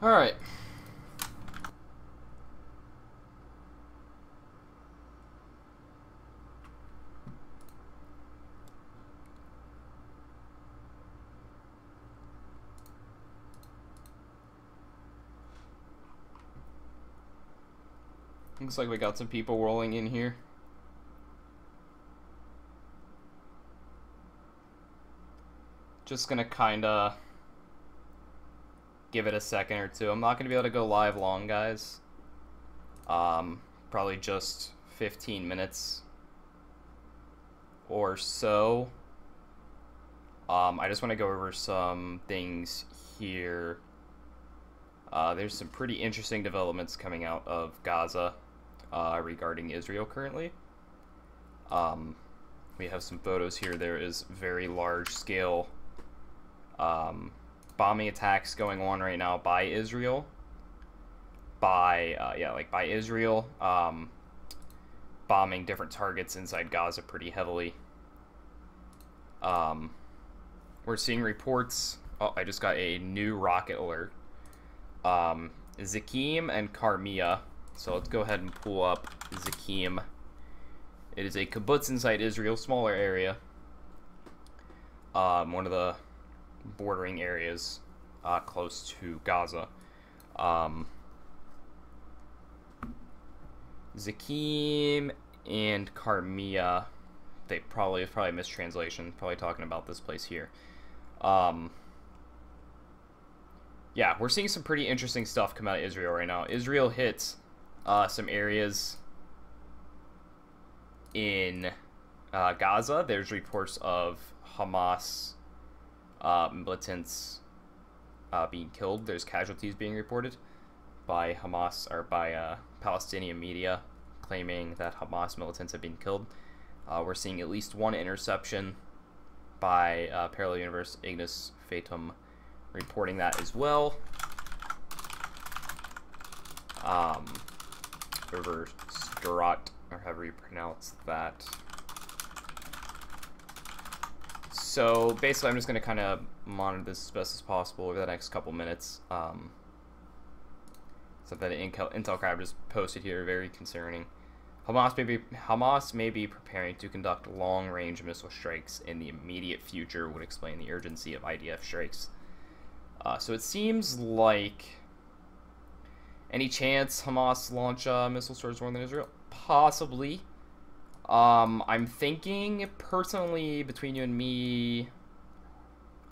Alright. Looks like we got some people rolling in here. Just gonna kinda give it a second or two. I'm not gonna be able to go live long, guys. Probably just 15 minutes or so. I just want to go over some things here. There's some pretty interesting developments coming out of Gaza regarding Israel currently. We have some photos here. There is very large-scale bombing attacks going on right now by Israel. By Israel, bombing different targets inside Gaza pretty heavily. We're seeing reports. Oh, I just got a new rocket alert. Zakim and Karmia. So let's go ahead and pull up Zakim. It is a kibbutz inside Israel, smaller area. One of the bordering areas close to Gaza. Zakim and Karmia. They probably a mistranslation. Probably talking about this place here. Yeah, we're seeing some pretty interesting stuff come out of Israel right now. Israel hits some areas in Gaza. There's reports of Hamas militants being killed. There's casualties being reported by Hamas or by Palestinian media claiming that Hamas militants have been killed. We're seeing at least one interception by Parallel Universe Ignis Fatum reporting that as well. Over Sderot, or however you pronounce that. So basically I'm just going to kind of monitor this as best as possible over the next couple minutes. Something that Intel Crab just posted here, very concerning. Hamas may be preparing to conduct long-range missile strikes in the immediate future, would explain the urgency of IDF strikes. So it seems like any chance Hamas launch missiles towards northern Israel? Possibly. I'm thinking, personally, between you and me,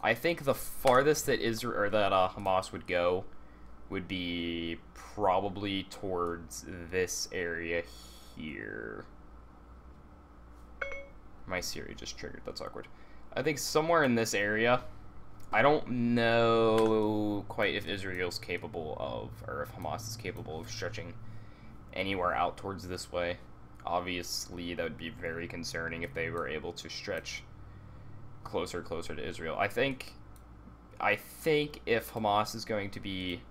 I think the farthest that Israel or that Hamas would go would be probably towards this area here. My Siri just triggered. That's awkward. I think somewhere in this area. I don't know quite if Israel's capable of, or if Hamas is capable of stretching anywhere out towards this way. Obviously, that would be very concerning if they were able to stretch closer to Israel. I think if Hamas is going to be...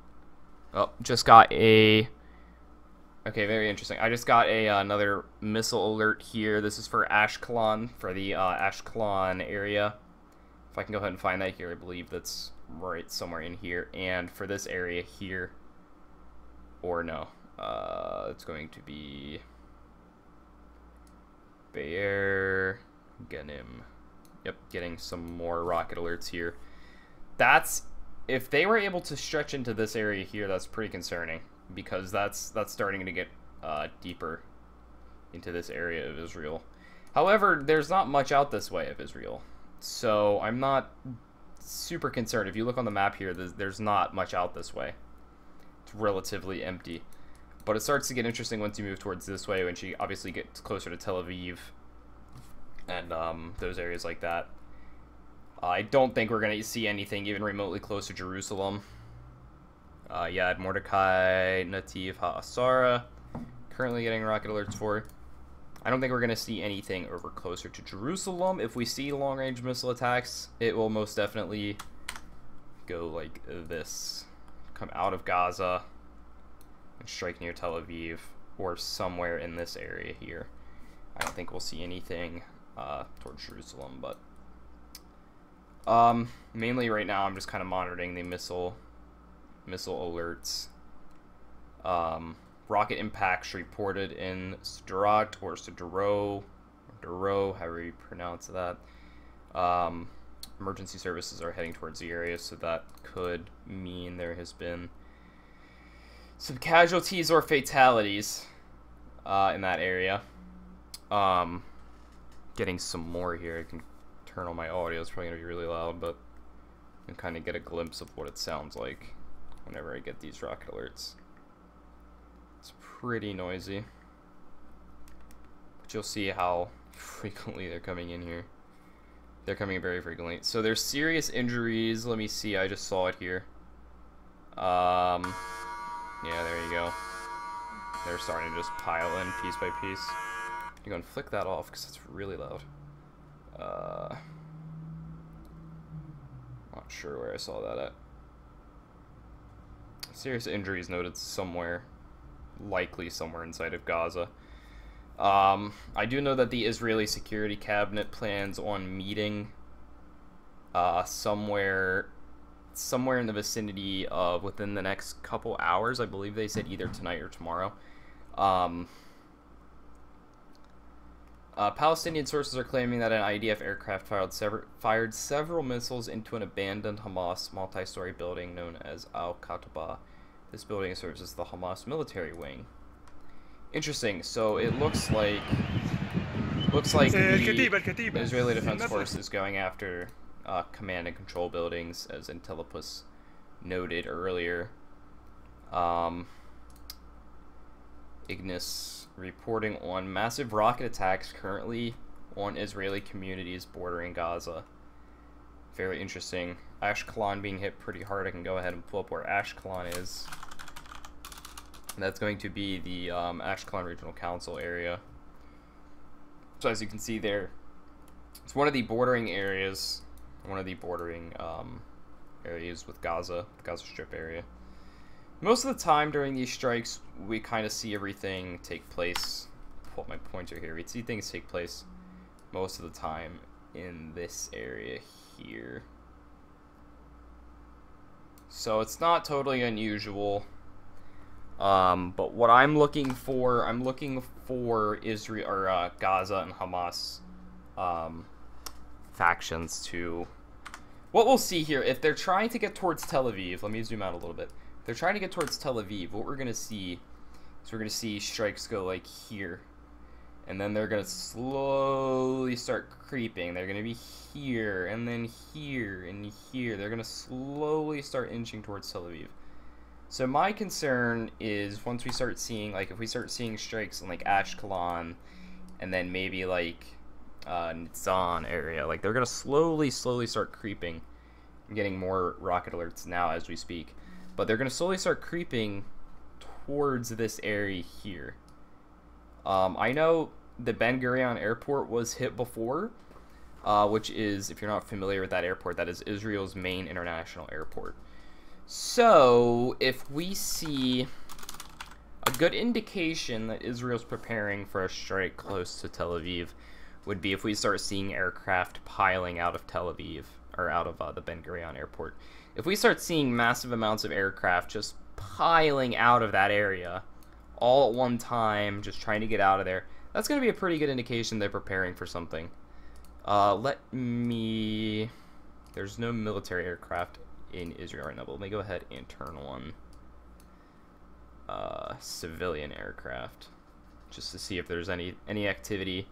Oh, just got a... Okay, very interesting. I just got another missile alert here. This is for Ashkelon, for the Ashkelon area. If I can go ahead and find that here, I believe that's right somewhere in here. And for this area here, or no, it's going to be Be'er Ganim. Yep, getting some more rocket alerts here. That's, if they were able to stretch into this area here, that's pretty concerning, because that's starting to get deeper into this area of Israel. However, there's not much out this way of Israel. So I'm not super concerned. If you look on the map here, there's not much out this way. It's relatively empty. But it starts to get interesting once you move towards this way, when you obviously get closer to Tel Aviv and those areas like that. I don't think we're going to see anything even remotely close to Jerusalem. Yeah, Mordecai, Nativ Ha'asara, currently getting rocket alerts for. I don't think we're going to see anything over closer to Jerusalem. If we see long-range missile attacks, it will most definitely go like this. Come out of Gaza and strike near Tel Aviv or somewhere in this area here. I don't think we'll see anything towards Jerusalem, but mainly right now I'm just kind of monitoring the missile missile alerts. Rocket impacts reported in Sderot or Sderot, however you pronounce that. Emergency services are heading towards the area, so that could mean there has been some casualties or fatalities in that area. Getting some more here. I can turn on my audio. It's probably going to be really loud, but you can kind of get a glimpse of what it sounds like whenever I get these rocket alerts. It's pretty noisy, but you'll see how frequently they're coming in here. They're coming very frequently. So there's serious injuries. Let me see. I just saw it here. Yeah, there you go. They're starting to just pile in piece by piece. I'm going to flick that off because it's really loud. Not sure where I saw that at. Serious injuries noted somewhere. Likely somewhere inside of Gaza. I do know that the Israeli Security Cabinet plans on meeting somewhere in the vicinity of within the next couple hours. I believe they said either tonight or tomorrow. Palestinian sources are claiming that an IDF aircraft fired several missiles into an abandoned Hamas multi-story building known as Al-Kataba. This building serves as the Hamas military wing. Interesting. So it looks like the Israeli Defense Force is going after command and control buildings, as Intelopus noted earlier. Ignis reporting on massive rocket attacks currently on Israeli communities bordering Gaza. Very interesting. Ashkelon being hit pretty hard. I can go ahead and pull up where Ashkelon is. And that's going to be the Ashkelon Regional Council area. So as you can see there, it's one of the bordering areas, areas with Gaza, the Gaza Strip area. Most of the time during these strikes, we kind of see everything take place. Pull up my pointer here. We'd see things take place most of the time in this area here. So it's not totally unusual. But what I'm looking for Israel or Gaza and Hamas factions to. What we'll see here, if they're trying to get towards Tel Aviv, let me zoom out a little bit. If they're trying to get towards Tel Aviv, what we're gonna see is we're gonna see strikes go like here, and then they're gonna slowly start creeping. They're gonna be here, and then here, and here. They're gonna slowly start inching towards Tel Aviv. So my concern is once we start seeing, like, if we start seeing strikes in like Ashkelon, and then maybe like Nitzan area, like they're gonna slowly start creeping. I'm getting more rocket alerts now as we speak, but they're gonna slowly start creeping towards this area here. I know the Ben Gurion airport was hit before, which is, if you're not familiar with that airport, that is Israel's main international airport. So if we see a good indication that Israel's preparing for a strike close to Tel Aviv would be if we start seeing aircraft piling out of Tel Aviv, or out of the Ben Gurion airport. If we start seeing massive amounts of aircraft just piling out of that area all at one time, just trying to get out of there, that's going to be a pretty good indication they're preparing for something. There's no military aircraft in Israel right now, but let me go ahead and turn on civilian aircraft just to see if there's any activity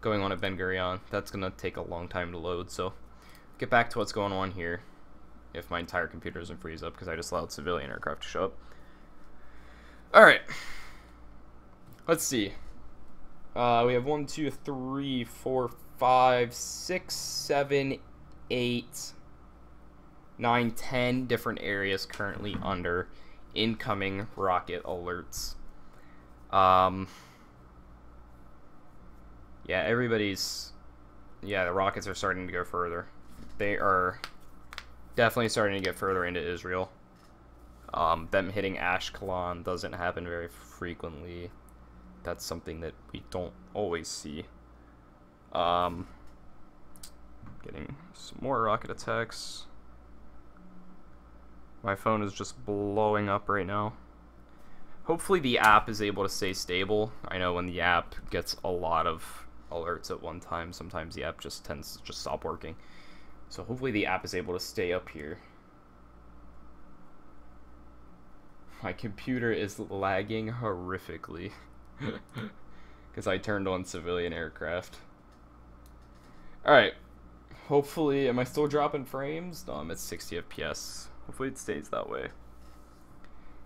going on at Ben Gurion. That's gonna take a long time to load, so get back to what's going on here if my entire computer doesn't freeze up because I just allowed civilian aircraft to show up. Alright, let's see. We have 1, 2, 3, 4, 5, 6, 7, 8, 9, 10 different areas currently under incoming rocket alerts. Yeah, the rockets are starting to go further. They are definitely starting to get further into Israel. Them hitting Ashkelon doesn't happen very frequently. That's something that we don't always see. Getting some more rocket attacks. My phone is just blowing up right now. Hopefully the app is able to stay stable. I know when the app gets a lot of alerts at one time, sometimes the app just tends to just stop working. So hopefully the app is able to stay up here. My computer is lagging horrifically because I turned on civilian aircraft. Alright, hopefully, am I still dropping frames? No, I'm at 60 FPS. Hopefully it stays that way.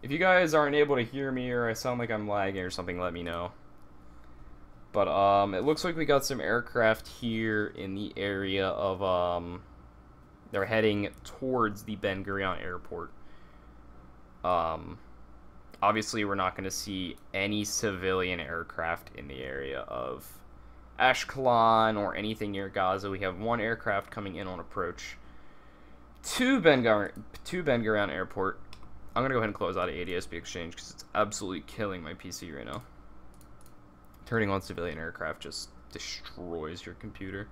If you guys aren't able to hear me or I sound like I'm lagging or something, let me know. But it looks like we got some aircraft here in the area of they're heading towards the Ben Gurion airport. Obviously we're not going to see any civilian aircraft in the area of Ashkelon or anything near Gaza. We have one aircraft coming in on approach to Ben Gurion airport. I'm going to go ahead and close out of ADSB Exchange because it's absolutely killing my PC right now. Turning on civilian aircraft just destroys your computer.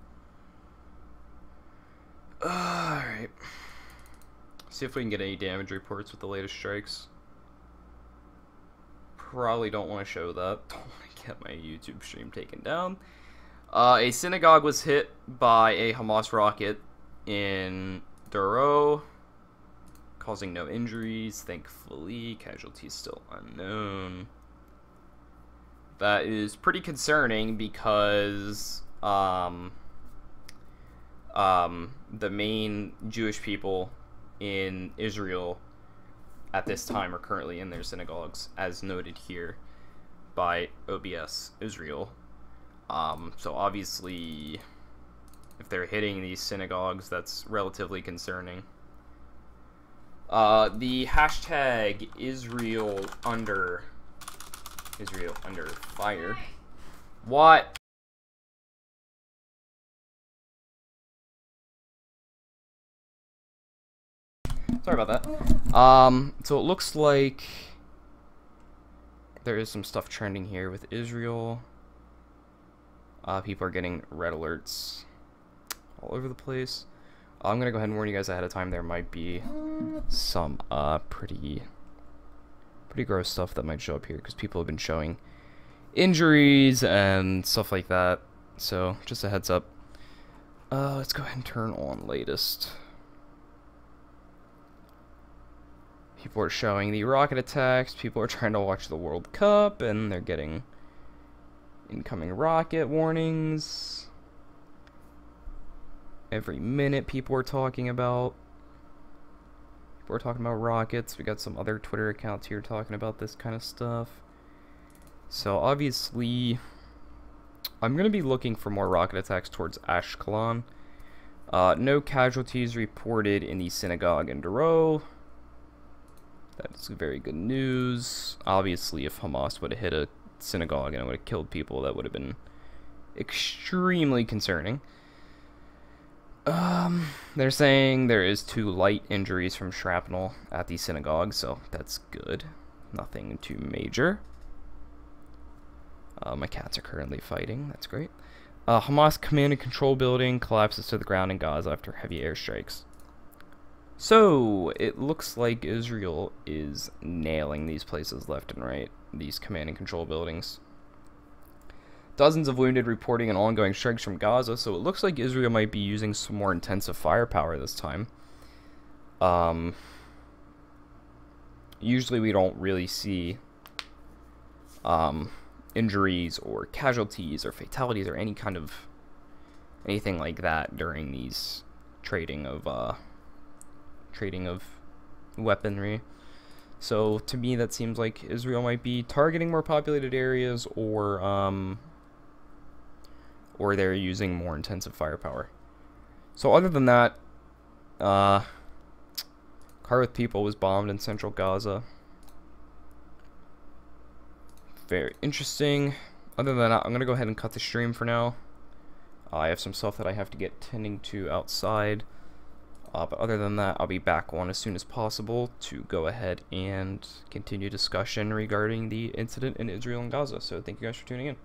Alright. See if we can get any damage reports with the latest strikes. Probably don't want to show that. Don't want to get my YouTube stream taken down. A synagogue was hit by a Hamas rocket in Duro, causing no injuries, thankfully. Casualties still unknown. That is pretty concerning because the main Jewish people in Israel at this time are currently in their synagogues, as noted here by OBS Israel. So obviously, if they're hitting these synagogues, that's relatively concerning. The hashtag Israel under fire. What? Sorry about that. So it looks like there is some stuff trending here with Israel. People are getting red alerts all over the place. I'm gonna go ahead and warn you guys ahead of time. There might be some pretty gross stuff that might show up here because people have been showing injuries and stuff like that. So just a heads up. Let's go ahead and turn on latest. People are showing the rocket attacks. People are trying to watch the World Cup and they're getting incoming rocket warnings. Every minute people are talking about rockets. We got some other Twitter accounts here talking about this kind of stuff. So obviously I'm going to be looking for more rocket attacks towards Ashkelon. No casualties reported in the synagogue in Duro. That's very good news. Obviously if Hamas would have hit a synagogue and it would have killed people, that would have been extremely concerning. They're saying there is 2 light injuries from shrapnel at the synagogue, so that's good. Nothing too major. My cats are currently fighting. That's great. Hamas command and control building collapses to the ground in Gaza after heavy airstrikes. So, it looks like Israel is nailing these places left and right. These command and control buildings. Dozens of wounded reporting and ongoing strikes from Gaza, so it looks like Israel might be using some more intensive firepower this time. Usually we don't really see injuries or casualties or fatalities or anything like that during these trading of weaponry. So to me that seems like Israel might be targeting more populated areas or they're using more intensive firepower. So other than that, car with people was bombed in central Gaza. Very interesting. Other than that, I'm going to go ahead and cut the stream for now. I have some stuff that I have to get tending to outside. But other than that, I'll be back on as soon as possible to go ahead and continue discussion regarding the incident in Israel and Gaza. So thank you guys for tuning in.